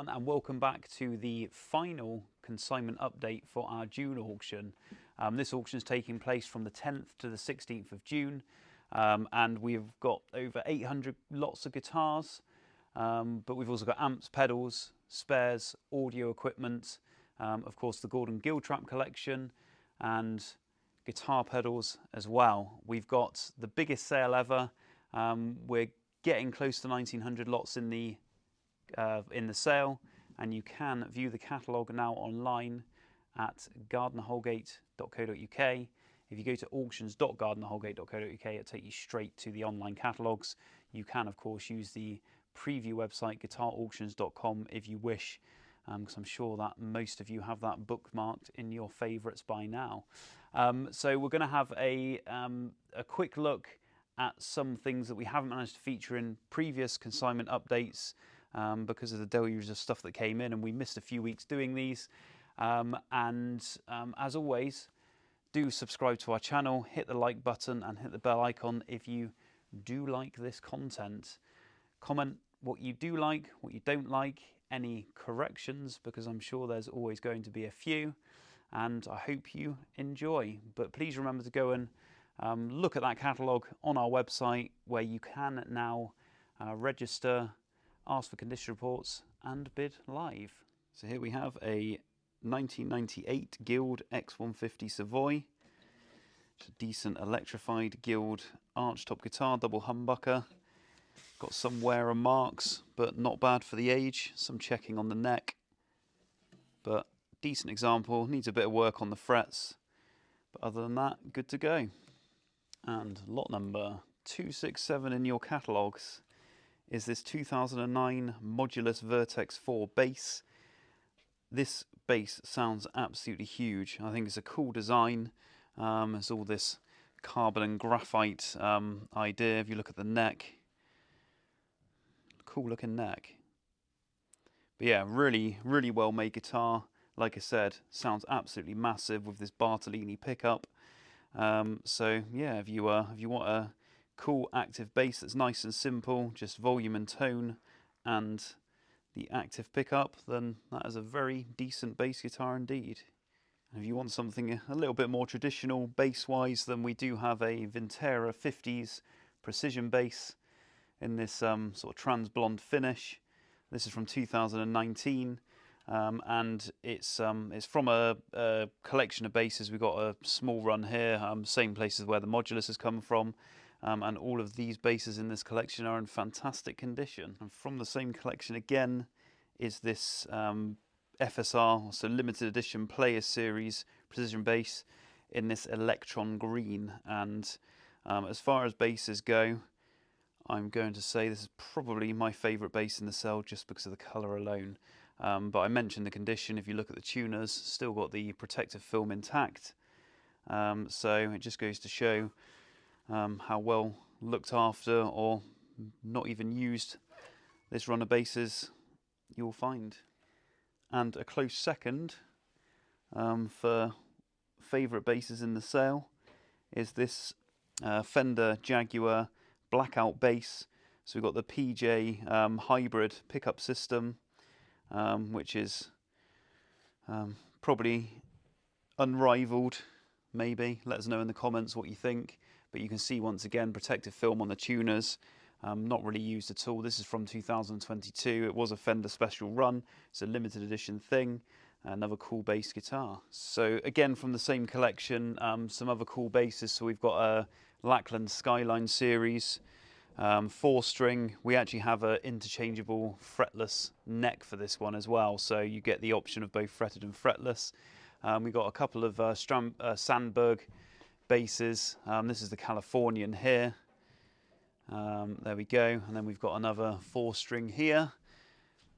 everyone, and welcome back to the final consignment update for our June auction. This auction is taking place from the 10th to the 16th of June, and we've got over 800 lots of guitars, but we've also got amps, pedals, spares, audio equipment, of course the Gordon Giltrap collection, and guitar pedals as well. We've got the biggest sale ever. We're getting close to 1900 lots in the sale, and you can view the catalogue now online at gardnerholgate.co.uk. If you go to auctions.gardnerholgate.co.uk, it'll take you straight to the online catalogues. You can of course use the preview website guitarauctions.com if you wish, because I'm sure that most of you have that bookmarked in your favourites by now. So we're going to have a quick look at some things that we haven't managed to feature in previous consignment updates, because of the deluge of stuff that came in, and we missed a few weeks doing these. As always, do subscribe to our channel, hit the like button and hit the bell icon if you do like this content. Comment what you do like, what you don't like, any corrections, because I'm sure there's always going to be a few, and I hope you enjoy. But please remember to go and look at that catalogue on our website, where you can now register, ask for condition reports and bid live. So here we have a 1998 Guild X150 Savoy. It's a decent electrified Guild archtop guitar, double humbucker. Got some wear and marks, but not bad for the age. Some checking on the neck, but decent example. Needs a bit of work on the frets, but other than that, good to go. And lot number 267 in your catalogues is this 2009 Modulus Vertex 4 bass. This bass sounds absolutely huge. I think it's a cool design. There's all this carbon and graphite idea. If you look at the neck, cool looking neck. But yeah, really well made guitar. Like I said, sounds absolutely massive with this Bartolini pickup. So yeah, if you want a cool active bass that's nice and simple, just volume and tone and the active pickup, then that is a very decent bass guitar indeed. And if you want something a little bit more traditional bass wise, then we do have a Vintera 50s precision bass in this sort of trans blonde finish. This is from 2019. And it's from a collection of basses. We've got a small run here, same places where the Modulus has come from, and all of these basses in this collection are in fantastic condition. And from the same collection again is this FSR, so limited edition Players Series precision bass in this Electron green. And as far as basses go, I'm going to say this is probably my favourite bass in the cell just because of the colour alone. But I mentioned the condition. If you look at the tuners, still got the protective film intact. So it just goes to show how well looked after or not even used this run of basses you'll find. And a close second for favourite basses in the sale is this Fender Jaguar Blackout bass. So we've got the PJ hybrid pickup system, which is probably unrivaled, maybe. Let us know in the comments what you think. But you can see once again protective film on the tuners, not really used at all. This is from 2022. It was a Fender special run. It's a limited edition thing. Another cool bass guitar. So again from the same collection, some other cool basses. So we've got a Lackland Skyline series. 4-string. We actually have an interchangeable fretless neck for this one as well, so you get the option of both fretted and fretless. We've got a couple of Sandberg basses. This is the Californian here. There we go. And then we've got another 4-string here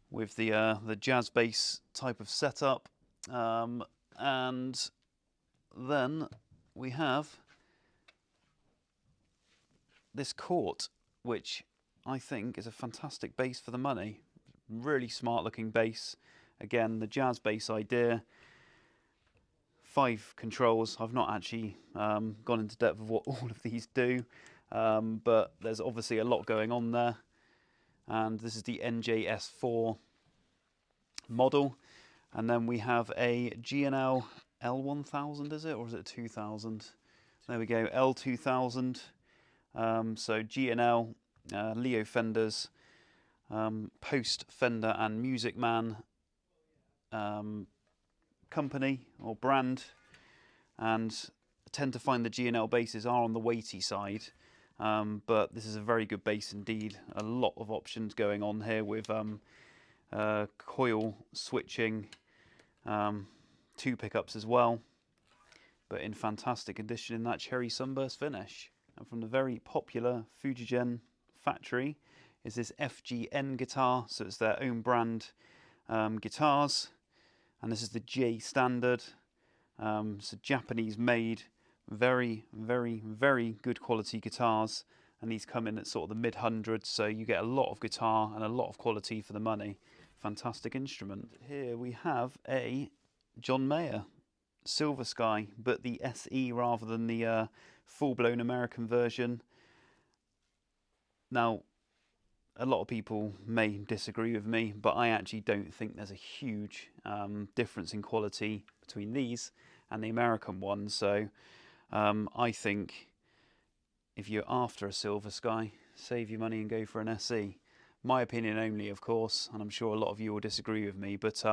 with the jazz bass type of setup. And then we have this Court, which I think is a fantastic bass for the money. Really smart looking bass. Again, the jazz bass idea. 5 controls. I've not actually gone into depth of what all of these do, but there's obviously a lot going on there. And this is the NJS4 model. And then we have a G&L L1000, is it? Or is it 2000? There we go, L2000. So G&L, Leo Fenders, post Fender and Music Man company or brand. And I tend to find the G&L basses are on the weighty side. But this is a very good bass indeed. A lot of options going on here with coil switching, 2 pickups as well, but in fantastic condition in that cherry sunburst finish. And from the very popular Fujigen factory is this FGN guitar, so it's their own brand guitars, and this is the J Standard. So Japanese made, very good quality guitars, and these come in at sort of the mid-hundreds, so you get a lot of guitar and a lot of quality for the money. Fantastic instrument. Here we have a John Mayer Silver Sky, but the SE rather than the full-blown American version. Now, a lot of people may disagree with me, but I actually don't think there's a huge difference in quality between these and the American one. So I think if you're after a Silver Sky, save your money and go for an SE. My opinion only, of course, and I'm sure a lot of you will disagree with me, but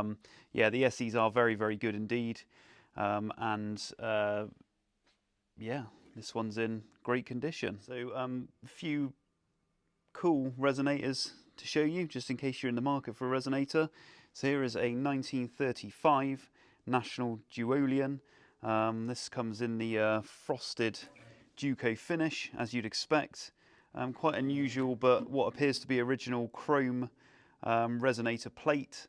yeah, the SEs are very good indeed. Yeah, this one's in great condition. So a few cool resonators to show you, just in case you're in the market for a resonator. So here is a 1935 National Duolian. This comes in the frosted Duco finish, as you'd expect. Quite unusual, but what appears to be original chrome resonator plate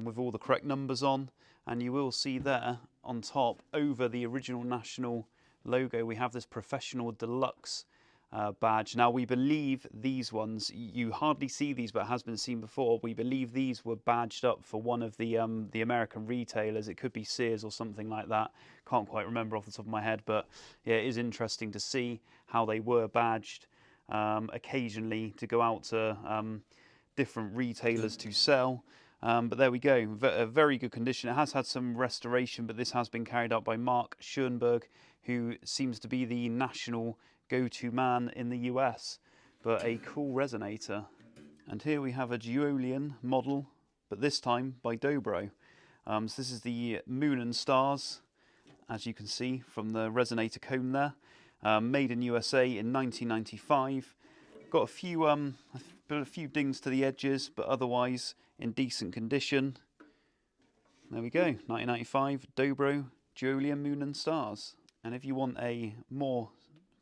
with all the correct numbers on. And you will see there on top, over the original National logo, we have this Professional Deluxe badge. Now, we believe these ones, you hardly see these, but it has been seen before. We believe these were badged up for one of the American retailers. It could be Sears or something like that. Can't quite remember off the top of my head, but yeah, it is interesting to see how they were badged. Occasionally to go out to different retailers to sell. But there we go, a very good condition. It has had some restoration, but this has been carried out by Mark Schoenberg, who seems to be the national go-to man in the US. But a cool resonator. And here we have a Duolian model, but this time by Dobro. So this is the Moon and Stars, as you can see from the resonator cone there. Made in USA in 1995. Got a few dings to the edges, but otherwise in decent condition. There we go, 1995 Dobro Duolian Moon and Stars. And if you want a more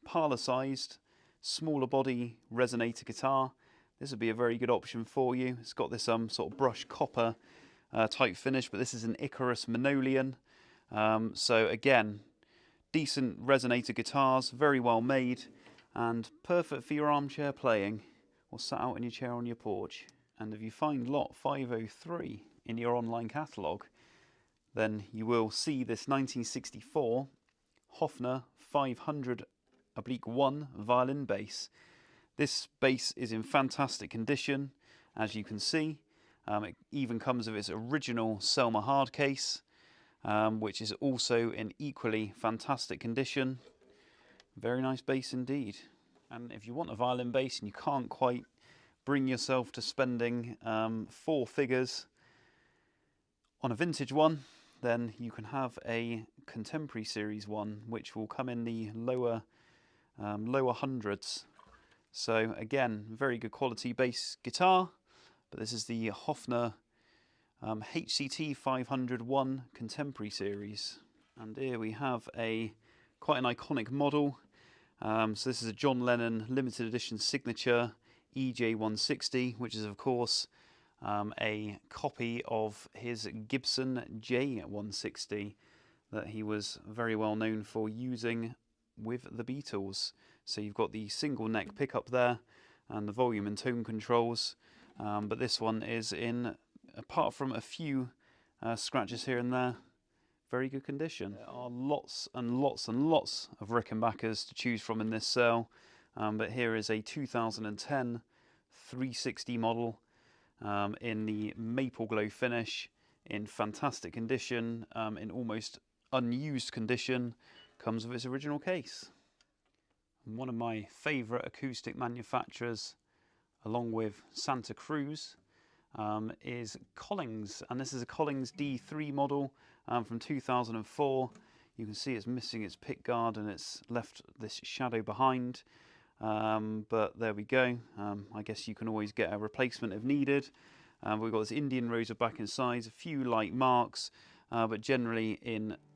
parlour-sized, smaller body resonator guitar, this would be a very good option for you. It's got this sort of brushed copper type finish, but this is an Icarus Minolian. So again, decent resonator guitars, very well made, and perfect for your armchair playing or sat out in your chair on your porch. And if you find lot 503 in your online catalogue, then you will see this 1964 Hofner 500/1 violin bass. This bass is in fantastic condition, as you can see. It even comes with its original Selmer hard case, which is also in equally fantastic condition. Very nice bass indeed. And if you want a violin bass and you can't quite bring yourself to spending 4 figures on a vintage one, then you can have a contemporary series one, which will come in the lower hundreds. So again, very good quality bass guitar, but this is the Hofner HCT 501 Contemporary Series. And here we have quite an iconic model. So this is a John Lennon limited edition signature EJ160, which is of course a copy of his Gibson J160 that he was very well known for using with the Beatles. So you've got the single neck pickup there and the volume and tone controls, but this one is in, apart from a few scratches here and there, very good condition. There are lots and lots and lots of Rickenbackers to choose from in this sale, but here is a 2010 360 model in the maple glow finish in fantastic condition, in almost unused condition, comes with its original case. And one of my favourite acoustic manufacturers, along with Santa Cruz, is Collings, and this is a Collings D3 model from 2004. You can see it's missing its pick guard and it's left this shadow behind, but there we go. I guess you can always get a replacement if needed. We've got this Indian rotor back inside, a few light marks, but generally,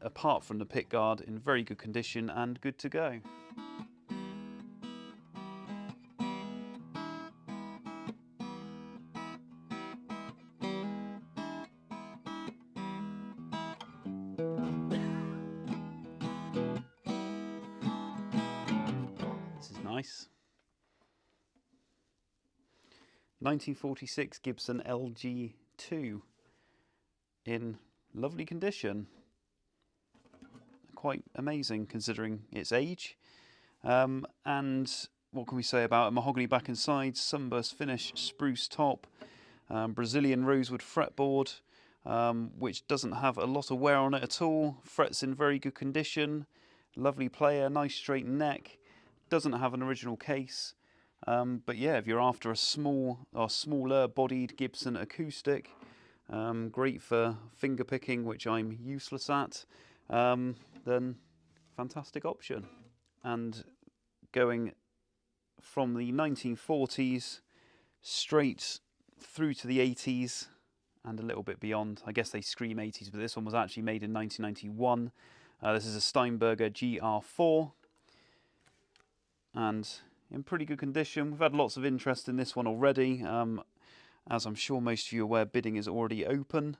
apart from the pick guard, in very good condition and good to go. This is nice. 1946 Gibson LG-2 in lovely condition. Quite amazing considering its age. And what can we say about it? Mahogany back and sides, sunburst finish, spruce top, Brazilian rosewood fretboard, which doesn't have a lot of wear on it at all. Frets in very good condition. Lovely player, nice straight neck. Doesn't have an original case. But yeah, if you're after a smaller bodied Gibson acoustic, great for finger picking, which I'm useless at, then fantastic option. And going from the 1940s straight through to the 80s and a little bit beyond. I guess they scream 80s, but this one was actually made in 1991. This is a Steinberger GR4, and in pretty good condition. We've had lots of interest in this one already. As I'm sure most of you are aware, bidding is already open.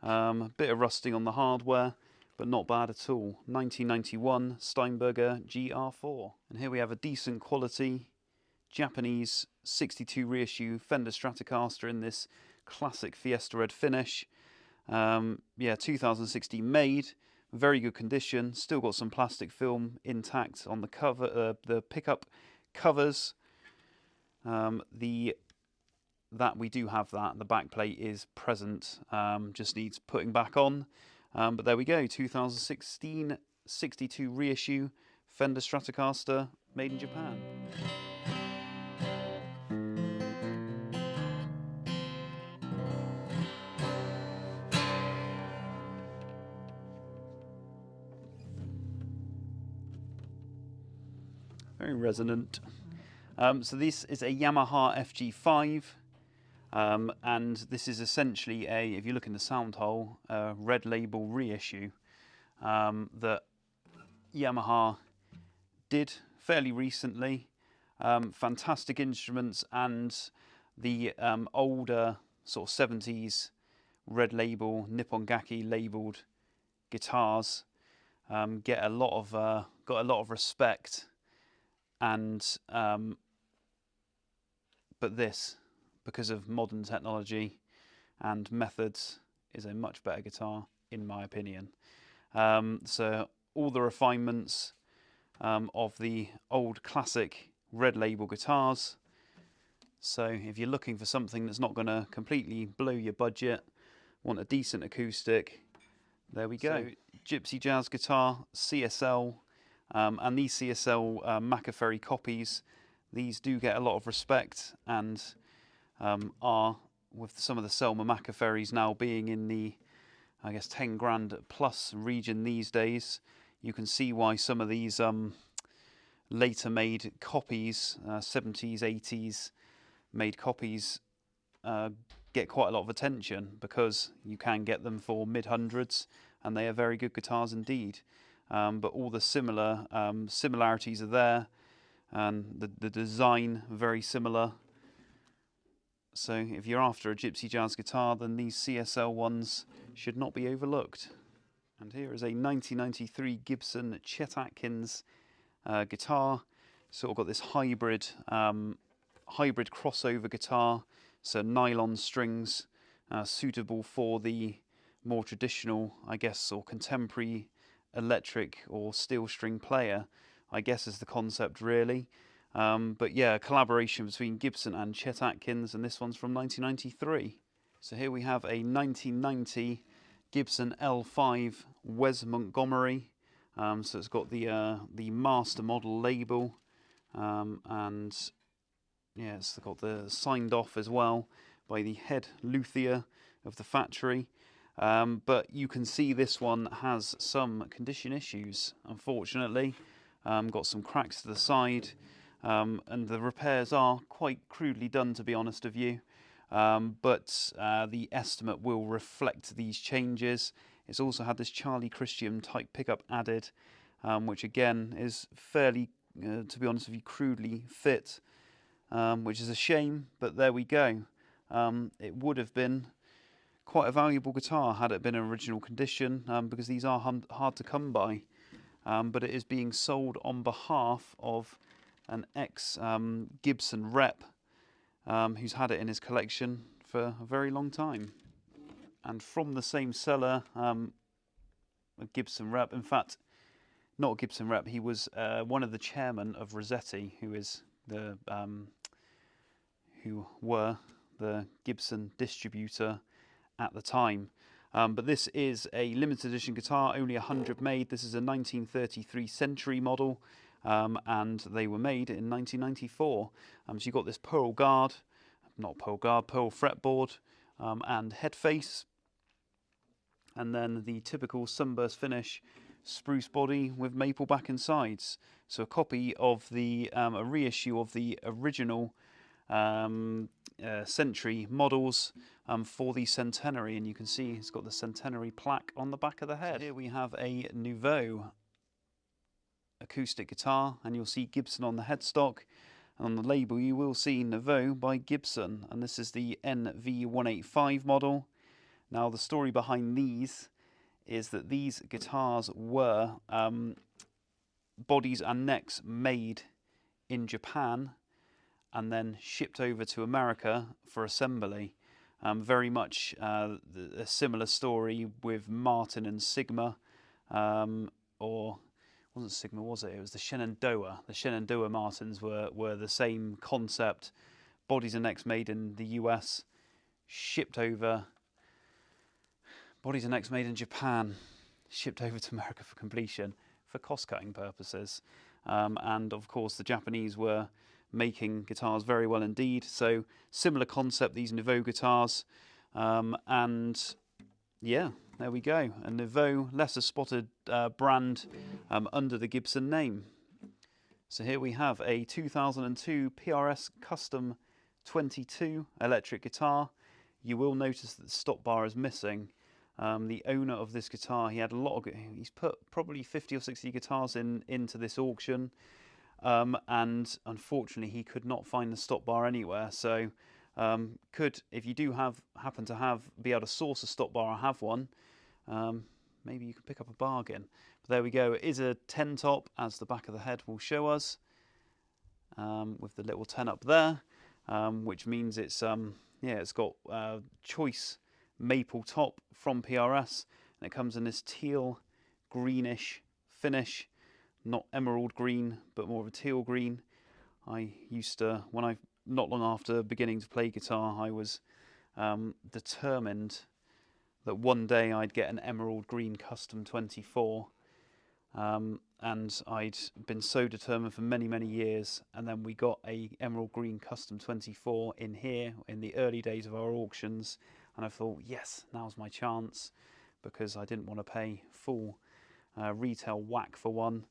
A bit of rusting on the hardware, but not bad at all. 1991 Steinberger GR4. And here we have a decent quality Japanese 62 reissue Fender Stratocaster in this classic Fiesta Red finish. Yeah, 2016 made. Very good condition. Still got some plastic film intact on the cover, the pickup covers. That we do have that. The back plate is present. Just needs putting back on. But there we go. 2016 62 reissue Fender Stratocaster made in Japan. Very resonant. So this is a Yamaha FG-5, and this is essentially if you look in the sound hole, a red label reissue that Yamaha did fairly recently. Fantastic instruments, and the older sort of 70s red label Nippon Gaki labelled guitars got a lot of respect. And but this, because of modern technology and methods, is a much better guitar in my opinion. So all the refinements of the old classic red label guitars. So if you're looking for something that's not going to completely blow your budget, want a decent acoustic, there we go. So, Gypsy Jazz guitar, CSL. And these CSL Maccaferry copies, these do get a lot of respect, and are, with some of the Selmer Maccaferries now being in the, I guess, 10 grand plus region these days, you can see why some of these later made copies, 70s, 80s made copies, get quite a lot of attention, because you can get them for mid-hundreds, and they are very good guitars indeed. But all the similarities are there, and the design very similar. So if you're after a Gypsy Jazz guitar, then these CSL ones should not be overlooked. And here is a 1993 Gibson Chet Atkins guitar. Sort of got this hybrid crossover guitar, so nylon strings, suitable for the more traditional, I guess, or contemporary electric or steel string player, I guess is the concept really. But yeah, a collaboration between Gibson and Chet Atkins, and this one's from 1993. So here we have a 1990 Gibson L-5 Wes Montgomery. So it's got the master model label, and yeah, it's got the signed off as well by the head luthier of the factory. But you can see this one has some condition issues, unfortunately. Got some cracks to the side, and the repairs are quite crudely done, to be honest with you. But the estimate will reflect these changes. It's also had this Charlie Christian type pickup added, which again is fairly, to be honest with you, crudely fit, which is a shame, but there we go. It would have been quite a valuable guitar had it been in original condition, because these are hard to come by. But it is being sold on behalf of an ex-Gibson rep, who's had it in his collection for a very long time. And from the same seller, a Gibson rep, in fact, not a Gibson rep, he was one of the chairmen of Rossetti, who were the Gibson distributor at the time. But this is a limited edition guitar, only 100 made. This is a 1933 Century model, and they were made in 1994. So you've got this pearl fretboard, and head face, and then the typical sunburst finish spruce body with maple back and sides. So a copy of a reissue of the original Century models for the centenary, and you can see it's got the centenary plaque on the back of the head. So here we have a Nouveau acoustic guitar, and you'll see Gibson on the headstock, and on the label you will see Nouveau by Gibson, and this is the NV185 model. Now the story behind these is that these guitars were bodies and necks made in Japan and then shipped over to America for assembly. Very much a similar story with Martin and Sigma, or wasn't Sigma, was it? It was the Shenandoah. The Shenandoah Martins were the same concept. Bodies and necks made in the US, shipped over. Bodies and necks made in Japan, shipped over to America for completion for cost-cutting purposes. And of course the Japanese were making guitars very well indeed. So similar concept, these Nouveau guitars. And yeah, there we go. A Nouveau, lesser spotted brand under the Gibson name. So here we have a 2002 PRS Custom 22 electric guitar. You will notice that the stop bar is missing. The owner of this guitar, he's put probably 50 or 60 guitars into this auction, and unfortunately he could not find the stop bar anywhere. So if you do happen to be able to source a stop bar or have one, maybe you could pick up a bargain. But there we go. It is a 10 top, as the back of the head will show us, with the little 10 up there, which means it's got choice maple top from PRS, and it comes in this teal greenish finish, not emerald green but more of a teal green. I used to, not long after beginning to play guitar, I was determined that one day I'd get an emerald green Custom 24, and I'd been so determined for many years, and then we got a emerald green Custom 24 in here in the early days of our auctions. And I thought, yes, now's my chance, because I didn't want to pay full retail whack for one.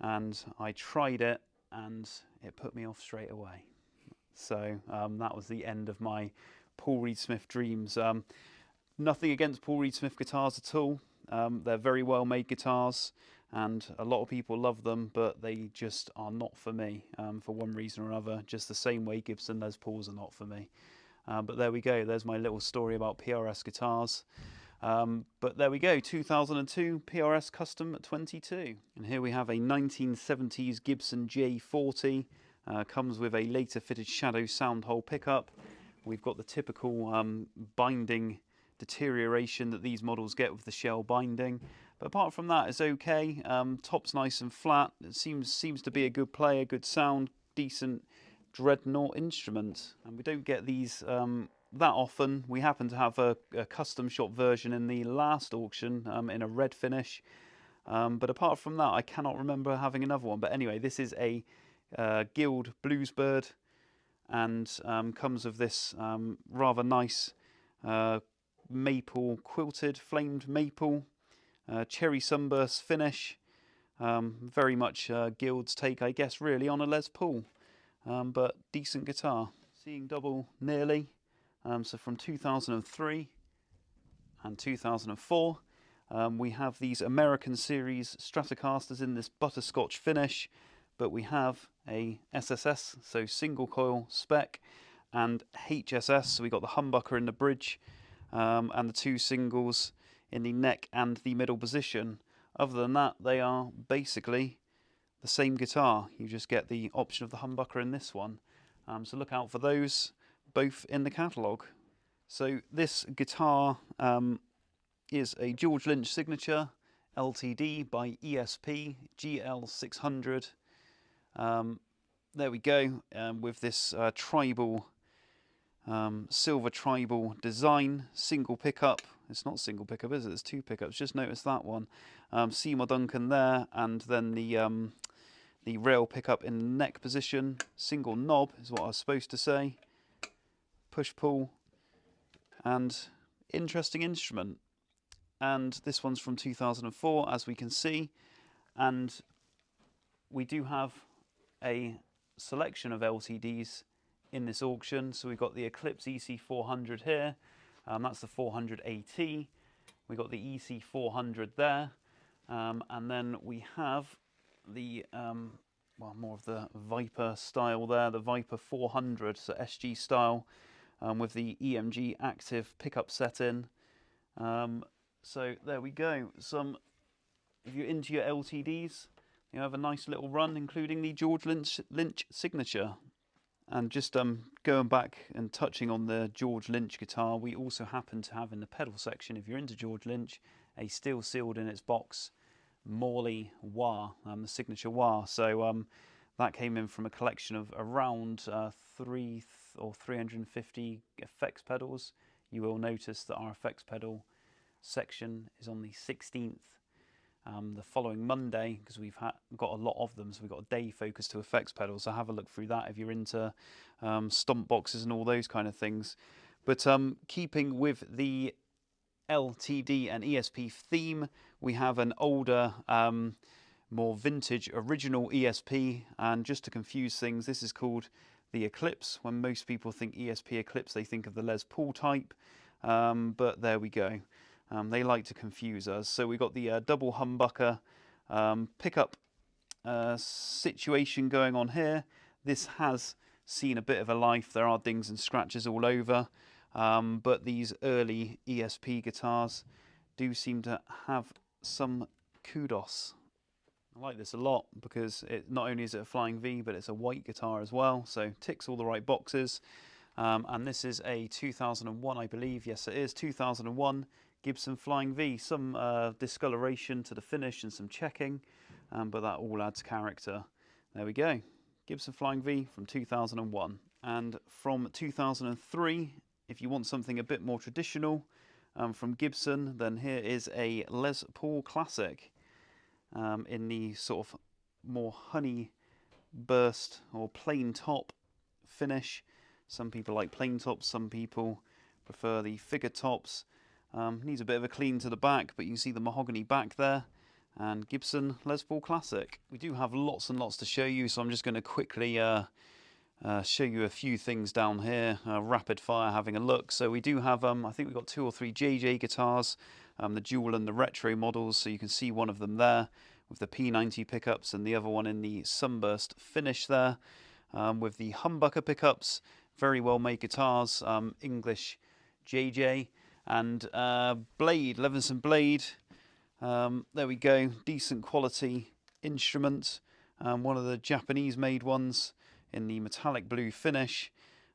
And I tried it, and it put me off straight away. So that was the end of my Paul Reed Smith dreams. Nothing against Paul Reed Smith guitars at all. They're very well made guitars, and a lot of people love them, but they just are not for me, for one reason or another, just the same way Gibson Les Pauls are not for me. But there we go, there's my little story about PRS guitars. But there we go, 2002 PRS Custom 22. And here we have a 1970s Gibson J-40. Comes with a later fitted shadow sound hole pickup. We've got the typical binding deterioration that these models get with the shell binding. But apart from that, it's okay. Top's nice and flat. It seems to be a good player, good sound, decent dreadnought instrument. And we don't get these that often. We happen to have a custom shop version in the last auction in a red finish. But apart from that, I cannot remember having another one. But anyway, this is a Guild Bluesbird, and comes with this rather nice maple quilted, flamed maple, cherry sunburst finish. Very much Guild's take, I guess, really, on a Les Paul. But decent guitar. Seeing double nearly. So from 2003 and 2004. We have these American series Stratocasters in this butterscotch finish, but we have a SSS, so single coil spec, and HSS, so we got the humbucker in the bridge, and the two singles in the neck and the middle position. Other than that, they are basically the same guitar. You just get the option of the humbucker in this one. So look out for those, both in the catalogue. So this guitar is a George Lynch signature, LTD by ESP GL600. There we go, with this tribal, silver tribal design, single pickup. It's not single pickup, is it? There's two pickups. Just notice that one. Seymour Duncan there, and then the rail pickup in the neck position. Single knob is what I was supposed to say. Push-pull, and interesting instrument. And this one's from 2004, as we can see. And we do have a selection of LTDs in this auction. So we've got the Eclipse EC400 here. That's the 400 AT. We've got the EC400 there. And then we have the, well, more of the Viper style there, the Viper 400, so SG style, with the EMG active pickup set in. So there we go. If you're into your LTDs, you have a nice little run, including the George Lynch signature. And just going back and touching on the George Lynch guitar, we also happen to have in the pedal section, if you're into George Lynch, a steel sealed in its box Morley wah, the signature wah. So that came in from a collection of around 350 effects pedals. You will notice that our effects pedal section is on the 16th, the following Monday, because we've got a lot of them, so we've got a day focused to effects pedals. So have a look through that if you're into stomp boxes and all those kind of things. But keeping with the LTD and ESP theme, we have an older, more vintage original ESP, and just to confuse things, this is called the Eclipse. When most people think ESP Eclipse, they think of the Les Paul type, but there we go. They like to confuse us. So we got the double humbucker pickup situation going on here. This has seen a bit of a life. There are dings and scratches all over, but these early ESP guitars do seem to have some kudos. I like this a lot because not only is it a Flying V, but it's a white guitar as well, so ticks all the right boxes. And this is a 2001, I believe. Yes, it is 2001 Gibson Flying V. Some discoloration to the finish and some checking, but that all adds character. There we go. Gibson Flying V from 2001. And from 2003, if you want something a bit more traditional from Gibson, then here is a Les Paul Classic in the sort of more honey burst or plain top finish. Some people like plain tops, some people prefer the figure tops. Needs a bit of a clean to the back, but you can see the mahogany back there. And Gibson Les Paul Classic. We do have lots and lots to show you, so I'm just going to quickly show you a few things down here, rapid fire having a look. So we do have, I think we've got 2 or 3 JJ guitars, the dual and the retro models, so you can see one of them there with the P90 pickups and the other one in the sunburst finish there, with the humbucker pickups. Very well made guitars, English JJ, and blade, Levinson blade. There we go, decent quality instrument, one of the Japanese made ones in the metallic blue finish.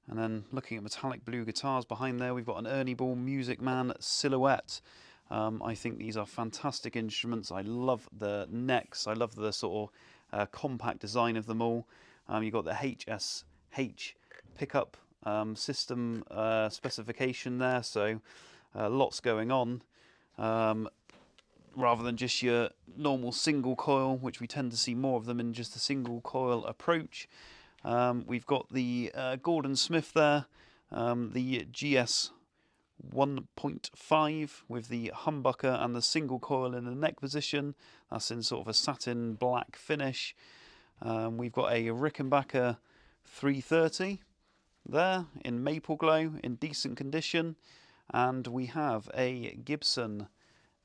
And then looking at metallic blue guitars behind there, we've got an Ernie Ball Music Man Silhouette. I think these are fantastic instruments. I love the necks, I love the sort of compact design of them all. You've got the HSH pickup system specification there, so lots going on, rather than just your normal single coil, which we tend to see more of them in just a single coil approach. We've got the Gordon Smith there, the GS 1.5 with the humbucker and the single coil in the neck position. That's in sort of a satin black finish. We've got a Rickenbacker 330 there in maple glow in decent condition, and we have a Gibson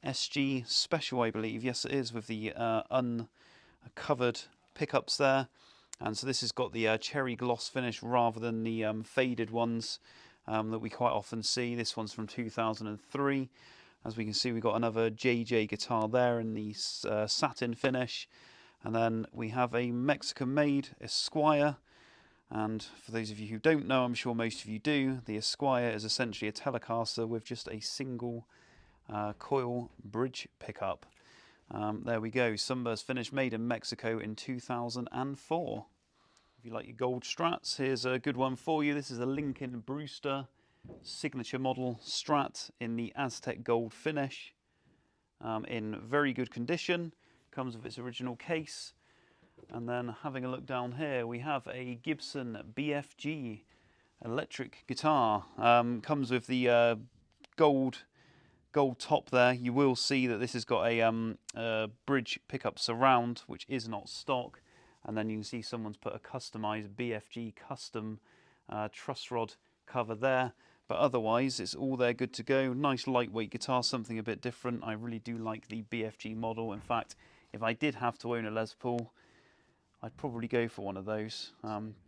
SG Special, I believe, yes it is, with the uncovered pickups there. And so this has got the cherry gloss finish rather than the faded ones that we quite often see. This one's from 2003. As we can see, we've got another JJ guitar there in the satin finish. And then we have a Mexican-made Esquire. And for those of you who don't know, I'm sure most of you do, the Esquire is essentially a Telecaster with just a single coil bridge pickup. There we go, sunburst finish, made in Mexico in 2004. If you like your gold Strats, here's a good one for you. This is a Lincoln Brewster signature model Strat in the Aztec gold finish, in very good condition. Comes with its original case. And then having a look down here, we have a Gibson BFG electric guitar. Comes with the gold top there. You will see that this has got a bridge pickup surround, which is not stock. And then you can see someone's put a customized BFG custom truss rod cover there. But otherwise, it's all there, good to go. Nice lightweight guitar, something a bit different. I really do like the BFG model. In fact, if I did have to own a Les Paul, I'd probably go for one of those,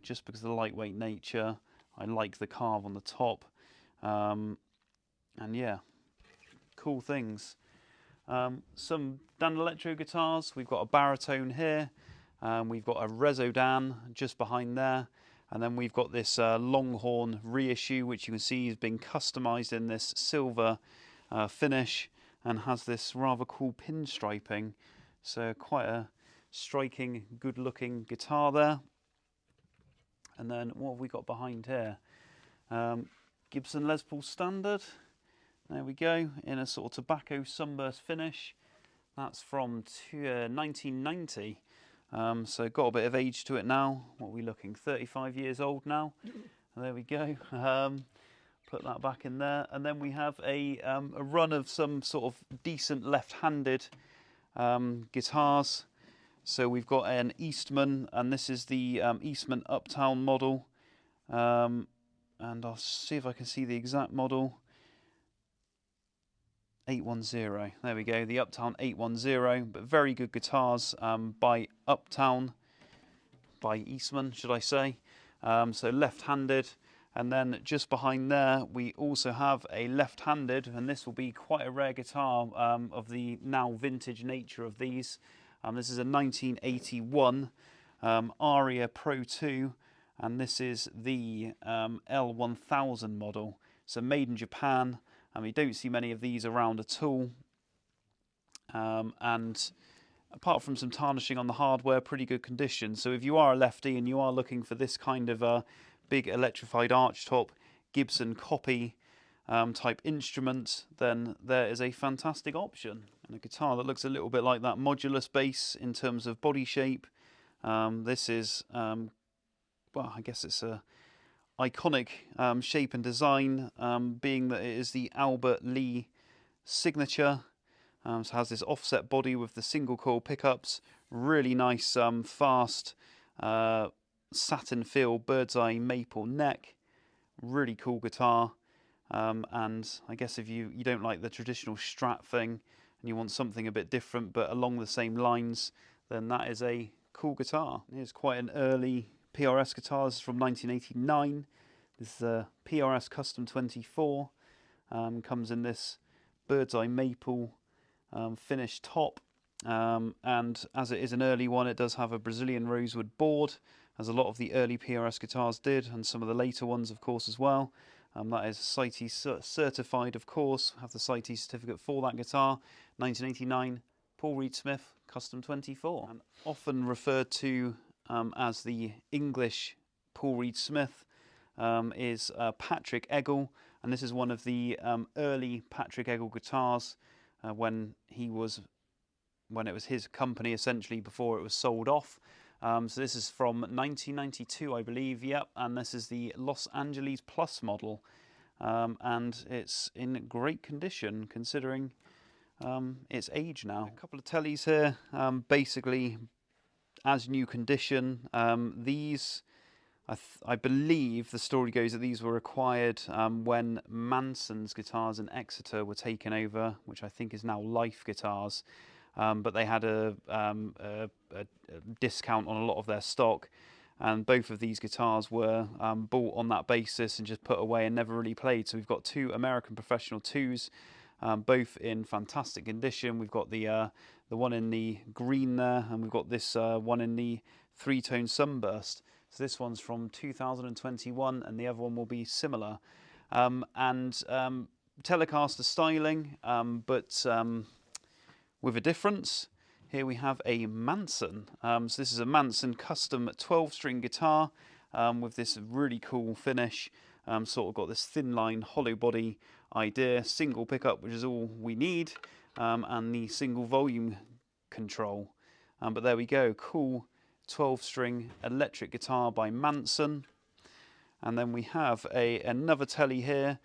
just because of the lightweight nature. I like the carve on the top. And yeah, cool things. Some Dan Electro guitars. We've got a baritone here. We've got a Resodan just behind there. And then we've got this Longhorn reissue, which you can see has been customized in this silver finish and has this rather cool pinstriping. So quite a striking, good looking guitar there. And then what have we got behind here? Gibson Les Paul Standard. There we go, in a sort of tobacco sunburst finish. That's from 1990. So got a bit of age to it now. What are we looking? 35 years old now. There we go. Put that back in there. And then we have a run of some sort of decent left-handed guitars. So we've got an Eastman, and this is the Eastman Uptown model. And I'll see if I can see the exact model. 810. There we go, the Uptown 810, but very good guitars by Uptown, by Eastman, should I say. So left-handed, and then just behind there we also have a left-handed, and this will be quite a rare guitar of the now vintage nature of these. This is a 1981 Aria Pro 2, and this is the L1000 model. So made in Japan. We don't see many of these around at all, and apart from some tarnishing on the hardware, pretty good condition. So if you are a lefty and you are looking for this kind of a big electrified archtop Gibson copy type instrument, then there is a fantastic option. And a guitar that looks a little bit like that Modulus bass in terms of body shape. This is, well, I guess it's a iconic shape and design, being that it is the Albert Lee signature. So it has this offset body with the single coil pickups, really nice fast satin feel bird's eye maple neck, really cool guitar. And I guess if you don't like the traditional Strat thing and you want something a bit different but along the same lines, then that is a cool guitar. Here's quite an early PRS guitar. This is from 1989. This is a PRS Custom 24. Comes in this bird's eye maple finished top. And as it is an early one, it does have a Brazilian rosewood board, as a lot of the early PRS guitars did, and some of the later ones, of course, as well. That is CITES certified, of course. Have the CITES certificate for that guitar. 1989, Paul Reed Smith Custom 24. And often referred to as the English Paul Reed Smith. is Patrick Eggle, and this is one of the early Patrick Eggle guitars when it was his company essentially before it was sold off. So this is from 1992, I believe. Yep, and this is the Los Angeles Plus model, and it's in great condition considering its age now. A couple of tellies here, basically as new condition. These, I believe the story goes that these were acquired when Manson's guitars in Exeter were taken over, which I think is now Life Guitars. But they had a discount on a lot of their stock, and both of these guitars were bought on that basis and just put away and never really played. So we've got two American Professional 2s, both in fantastic condition. We've got the one in the green there, and we've got this one in the three-tone sunburst. So this one's from 2021, and the other one will be similar. Telecaster styling, but with a difference. Here we have a Manson. So this is a Manson custom 12-string guitar with this really cool finish. Sort of got this thin line hollow body idea, single pickup, which is all we need, and the single volume control. But there we go, cool 12-string electric guitar by Manson. And then we have another telly here.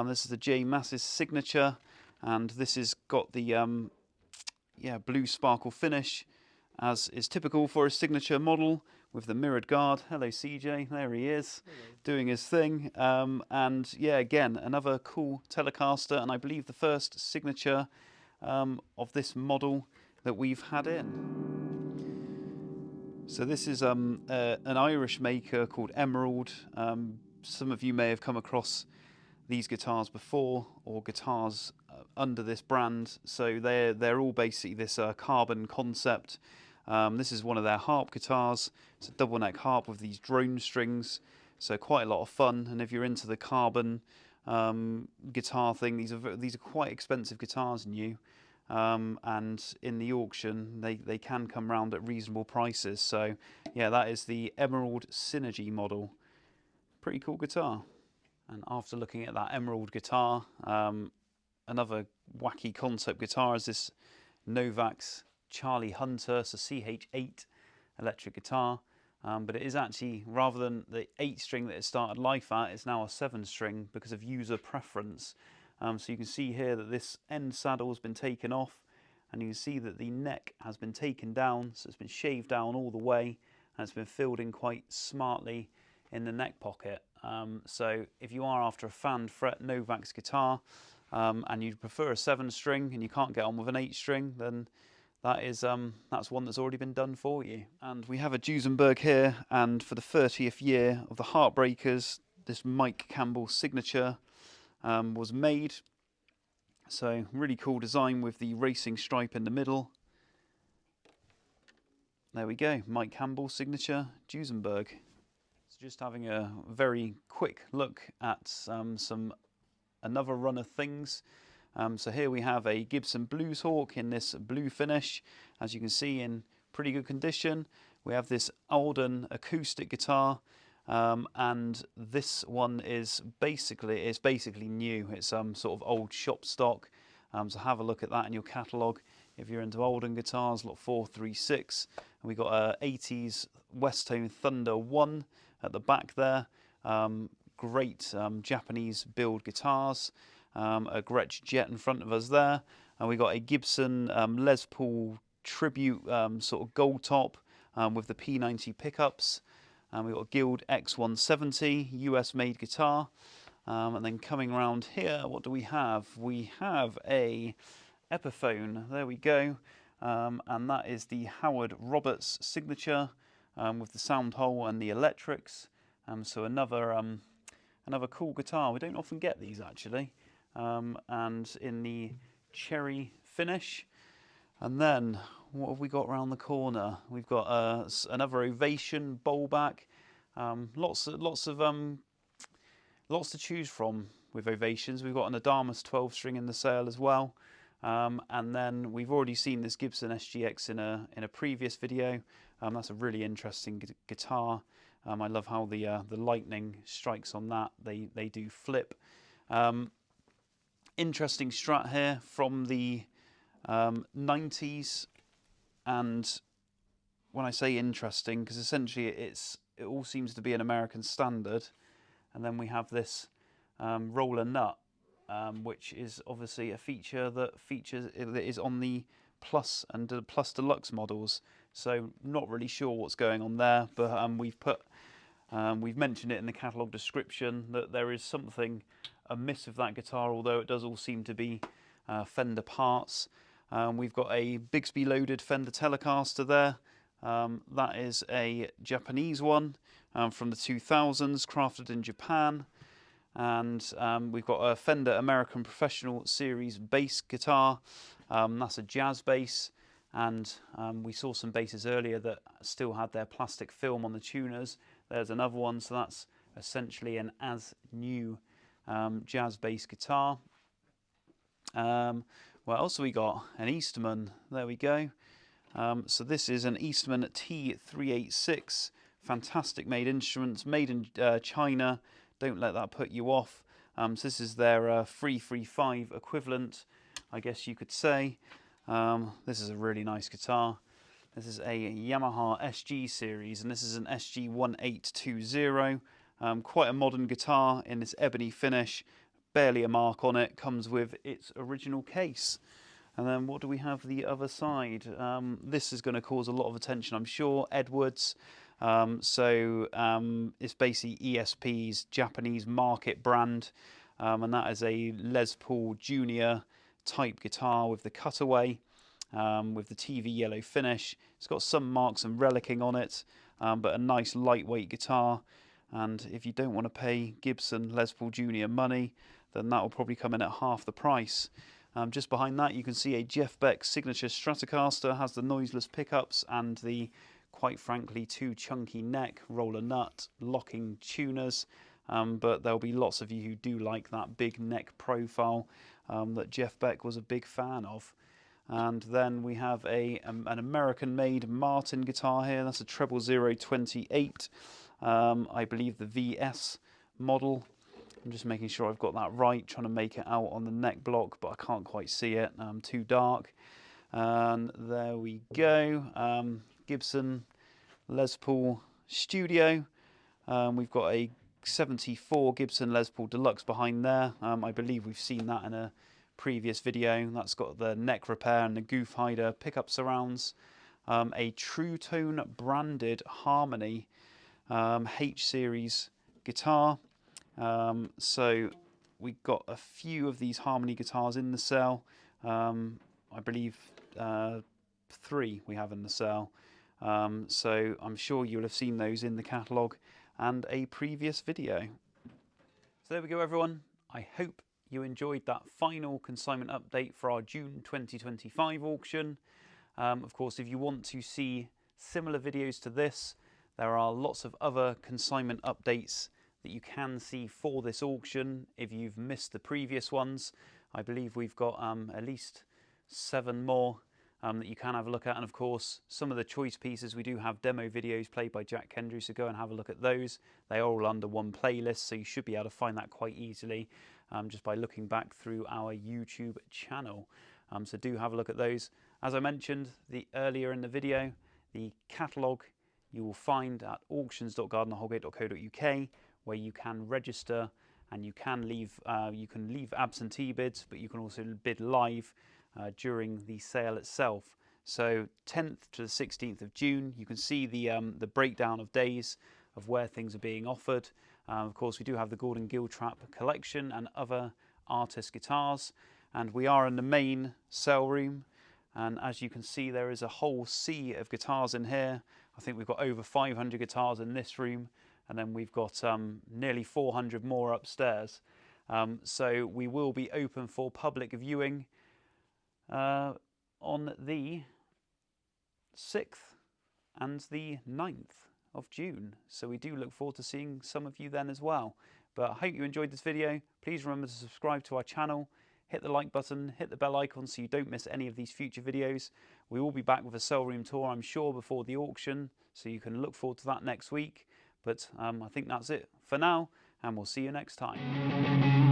This is the J Mascis Signature, and this has got the blue sparkle finish, as is typical for a signature model, with the mirrored guard. Hello CJ, there he is. Hello. Doing his thing. And yeah, again, another cool Telecaster, and I believe the first signature of this model that we've had in. So this is an Irish maker called Emerald. Some of you may have come across these guitars before, or guitars under this brand. So they're all basically this carbon concept. This is one of their harp guitars. It's a double neck harp with these drone strings, so quite a lot of fun. And if you're into the carbon guitar thing, these are quite expensive guitars new, and in the auction they can come round at reasonable prices. So yeah, that is the Emerald Synergy model. Pretty cool guitar. And after looking at that Emerald guitar, another wacky concept guitar is this Novax Charlie Hunter. It's a CH-8 electric guitar, but it is actually, rather than the 8-string that it started life at, it's now a 7-string because of user preference. So you can see here that this end saddle has been taken off, and you can see that the neck has been taken down, so it's been shaved down all the way, and it's been filled in quite smartly in the neck pocket. So if you are after a fan fret Novax guitar, and you prefer a 7-string and you can't get on with an 8-string, then that's one that's already been done for you. And we have a Duesenberg here, and for the 30th year of the Heartbreakers, this Mike Campbell signature was made. So really cool design with the racing stripe in the middle. There we go, Mike Campbell signature Duesenberg. So just having a very quick look at another run of things. So here we have a Gibson Blues Hawk in this blue finish, as you can see, in pretty good condition. We have this Alden acoustic guitar, and this one is basically new. It's sort of old shop stock. So have a look at that in your catalogue if you're into Alden guitars. Lot 436, and we got a 80s Westone Thunder 1 at the back there. Great Japanese build guitars. A Gretsch Jet in front of us there, and we got a Gibson Les Paul Tribute sort of gold top with the P90 pickups, and we got a Guild X170 US made guitar. And then coming around here, what do we have? We have a Epiphone. There we go, and that is the Howard Roberts signature with the sound hole and the electrics. So another cool guitar. We don't often get these actually. And in the cherry finish. And then what have we got around the corner? We've got another Ovation bowl back. Lots to choose from with Ovations. We've got an Adamus 12-string in the sale as well. And then we've already seen this Gibson SGX in a previous video. That's a really interesting guitar. I love how the lightning strikes on that. They do flip. Interesting Strat here from the 90s, and when I say interesting, because essentially it all seems to be an American standard, and then we have this roller nut, which is obviously a feature that is on the Plus and the Plus Deluxe models. So not really sure what's going on there, but we've mentioned it in the catalogue description that there is something amiss with that guitar, although it does all seem to be Fender parts. We've got a Bigsby loaded Fender Telecaster there. That is a Japanese one from the 2000s, crafted in Japan. And we've got a Fender American Professional Series bass guitar. That's a jazz bass. And we saw some basses earlier that still had their plastic film on the tuners. There's another one, so that's essentially an as-new jazz bass guitar. What else have we got? An Eastman. There we go. So this is an Eastman T386. Fantastic made instruments, made in China. Don't let that put you off. So this is their 335 equivalent, I guess you could say. This is a really nice guitar. This is a Yamaha SG series, and this is an SG-1820. Quite a modern guitar in this ebony finish. Barely a mark on it. Comes with its original case. And then what do we have the other side? This is going to cause a lot of attention, I'm sure. Edwards. It's basically ESP's Japanese market brand, and that is a Les Paul Junior type guitar with the cutaway, with the TV yellow finish. It's got some marks and relicking on it, but a nice lightweight guitar. And if you don't want to pay Gibson Les Paul Junior money, then that will probably come in at half the price. Just behind that you can see a Jeff Beck signature Stratocaster, has the noiseless pickups and the, quite frankly, too chunky neck, roller nut, locking tuners, but there'll be lots of you who do like that big neck profile that Jeff Beck was a big fan of. And then we have an American-made Martin guitar here. That's a Treble 028, I believe the VS model. I'm just making sure I've got that right, trying to make it out on the neck block, but I can't quite see it, too dark. And there we go, Gibson Les Paul Studio. We've got a 74 Gibson Les Paul Deluxe behind there. I believe we've seen that in a previous video. That's got the neck repair and the goof hider pickup surrounds. A True Tone branded Harmony H series guitar. So we got a few of these Harmony guitars in the sale. I believe 3 we have in the sale. So I'm sure you'll have seen those in the catalogue and a previous video. So there we go, everyone. I hope you enjoyed that final consignment update for our June 2025 auction. Of course, if you want to see similar videos to this, there are lots of other consignment updates that you can see for this auction if you've missed the previous ones. I believe we've got at least 7 more that you can have a look at, and of course some of the choice pieces we do have demo videos played by Jack Kendry, so go and have a look at those. They are all under one playlist, so you should be able to find that quite easily just by looking back through our YouTube channel. So do have a look at those. As I mentioned earlier in the video, the catalogue you will find at auctions.gardnerholgate.co.uk, where you can register and you can leave absentee bids, but you can also bid live during the sale itself. So 10th to the 16th of June, you can see the breakdown of days of where things are being offered. Of course, we do have the Gordon Giltrap collection and other artist guitars, and we are in the main sale room. And as you can see, there is a whole sea of guitars in here. I think we've got over 500 guitars in this room, and then we've got nearly 400 more upstairs. So we will be open for public viewing on the 6th and the 9th of June. So we do look forward to seeing some of you then as well. But I hope you enjoyed this video. Please remember to subscribe to our channel, hit the like button, hit the bell icon so you don't miss any of these future videos. We will be back with a sale room tour, I'm sure, before the auction, so you can look forward to that next week. But I think that's it for now, and we'll see you next time.